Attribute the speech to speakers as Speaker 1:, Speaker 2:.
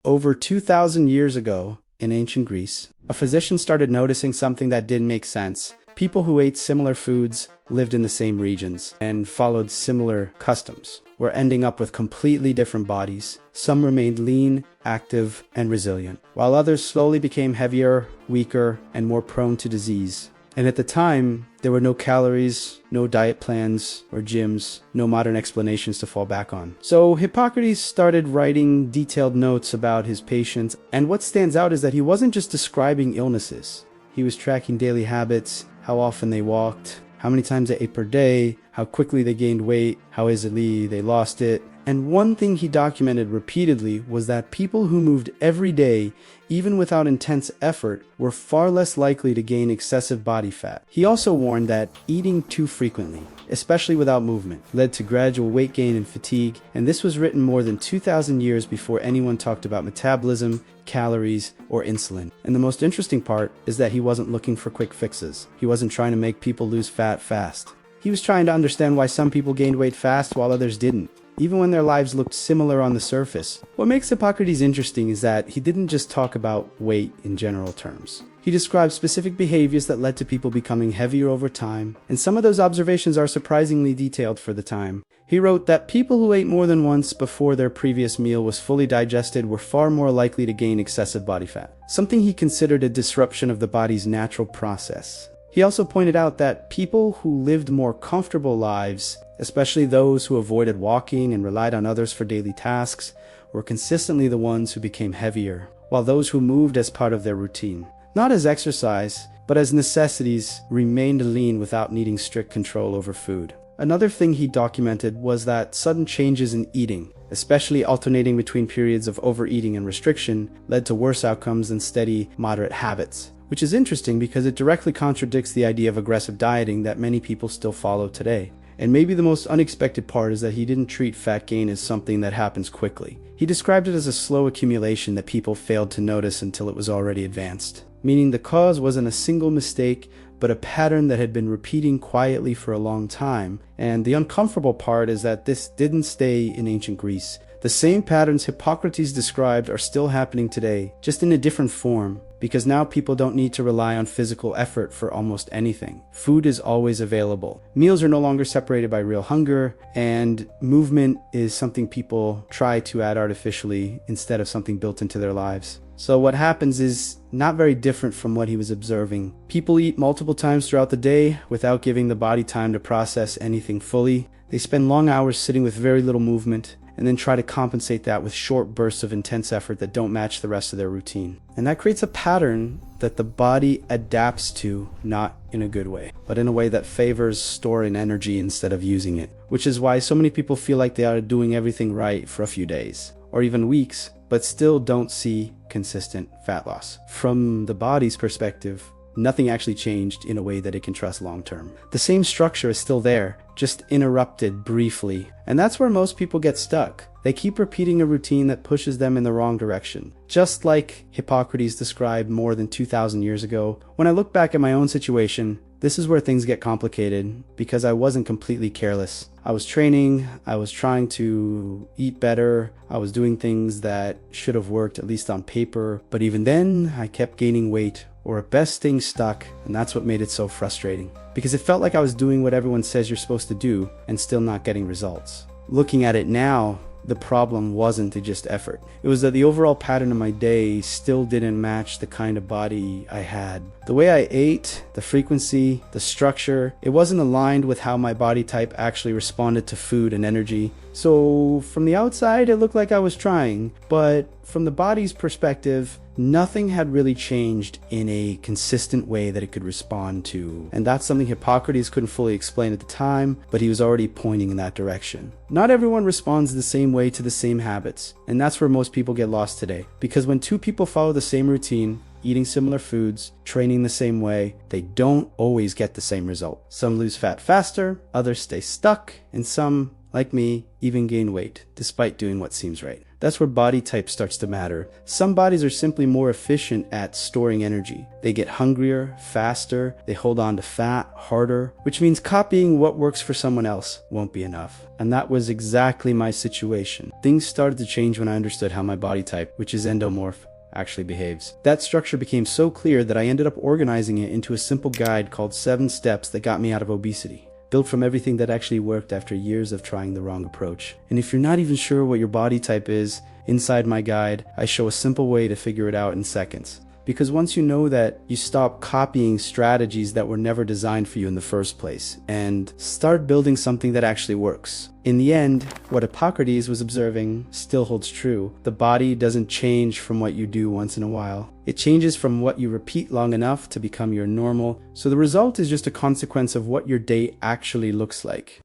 Speaker 1: Over 2,000 years ago, in ancient Greece, a physician started noticing something that didn't make sense. People who ate similar foods, lived in the same regions, and followed similar customs were ending up with completely different bodies. Some remained lean, active, and resilient, while others slowly became heavier, weaker, and more prone to disease. And at the time, there were no calories, no diet plans or gyms, no modern explanations to fall back on. So Hippocrates started writing detailed notes about his patients, and what stands out is that he wasn't just describing illnesses. He was tracking daily habits, how often they walked, how many times they ate per day, how quickly they gained weight, how easily they lost it. And one thing he documented repeatedly was that people who moved every day, even without intense effort, were far less likely to gain excessive body fat. He also warned that eating too frequently, especially without movement, led to gradual weight gain and fatigue, and this was written more than 2,000 years before anyone talked about metabolism, calories, or insulin. And the most interesting part is that he wasn't looking for quick fixes. He wasn't trying to make people lose fat fast. He was trying to understand why some people gained weight fast while others didn't, even when their lives looked similar on the surface. What makes Hippocrates interesting is that he didn't just talk about weight in general terms. He described specific behaviors that led to people becoming heavier over time, and some of those observations are surprisingly detailed for the time. He wrote that people who ate more than once before their previous meal was fully digested were far more likely to gain excessive body fat, something he considered a disruption of the body's natural process. He also pointed out that people who lived more comfortable lives, especially those who avoided walking and relied on others for daily tasks, were consistently the ones who became heavier, while those who moved as part of their routine, not as exercise, but as necessities, remained lean without needing strict control over food. Another thing he documented was that sudden changes in eating, especially alternating between periods of overeating and restriction, led to worse outcomes than steady, moderate habits. Which is interesting because it directly contradicts the idea of aggressive dieting that many people still follow today. And maybe the most unexpected part is that he didn't treat fat gain as something that happens quickly. He described it as a slow accumulation that people failed to notice until it was already advanced. Meaning the cause wasn't a single mistake, but a pattern that had been repeating quietly for a long time. And the uncomfortable part is that this didn't stay in ancient Greece. The same patterns Hippocrates described are still happening today, just in a different form, because now people don't need to rely on physical effort for almost anything. Food is always available. Meals are no longer separated by real hunger, and movement is something people try to add artificially instead of something built into their lives. So what happens is not very different from what he was observing. People eat multiple times throughout the day without giving the body time to process anything fully. They spend long hours sitting with very little movement, and then try to compensate that with short bursts of intense effort that don't match the rest of their routine. And that creates a pattern that the body adapts to, not in a good way, but in a way that favors storing energy instead of using it. Which is why so many people feel like they are doing everything right for a few days, or even weeks, but still don't see consistent fat loss. From the body's perspective, nothing actually changed in a way that it can trust long term. The same structure is still there, just interrupted briefly. And that's where most people get stuck. They keep repeating a routine that pushes them in the wrong direction. Just like Hippocrates described more than 2,000 years ago. When I look back at my own situation, this is where things get complicated because I wasn't completely careless. I was training, I was trying to eat better, I was doing things that should have worked at least on paper, but even then I kept gaining weight, or at best staying stuck, and that's what made it so frustrating. Because it felt like I was doing what everyone says you're supposed to do and still not getting results. Looking at it now, the problem wasn't just effort. It was that the overall pattern of my day still didn't match the kind of body I had. The way I ate, the frequency, the structure, it wasn't aligned with how my body type actually responded to food and energy. So from the outside, it looked like I was trying, but from the body's perspective, nothing had really changed in a consistent way that it could respond to. And that's something Hippocrates couldn't fully explain at the time, but he was already pointing in that direction. Not everyone responds the same way to the same habits, and that's where most people get lost today. Because when two people follow the same routine, eating similar foods, training the same way, they don't always get the same result. Some lose fat faster, others stay stuck, and some like me, even gain weight, despite doing what seems right. That's where body type starts to matter. Some bodies are simply more efficient at storing energy. They get hungrier, faster, they hold on to fat harder, which means copying what works for someone else won't be enough. And that was exactly my situation. Things started to change when I understood how my body type, which is endomorph, actually behaves. That structure became so clear that I ended up organizing it into a simple guide called 7 Steps that got me out of obesity, built from everything that actually worked after years of trying the wrong approach. And if you're not even sure what your body type is, inside my guide, I show a simple way to figure it out in seconds. Because once you know that, you stop copying strategies that were never designed for you in the first place, and start building something that actually works. In the end, what Hippocrates was observing still holds true. The body doesn't change from what you do once in a while. It changes from what you repeat long enough to become your normal. So the result is just a consequence of what your day actually looks like.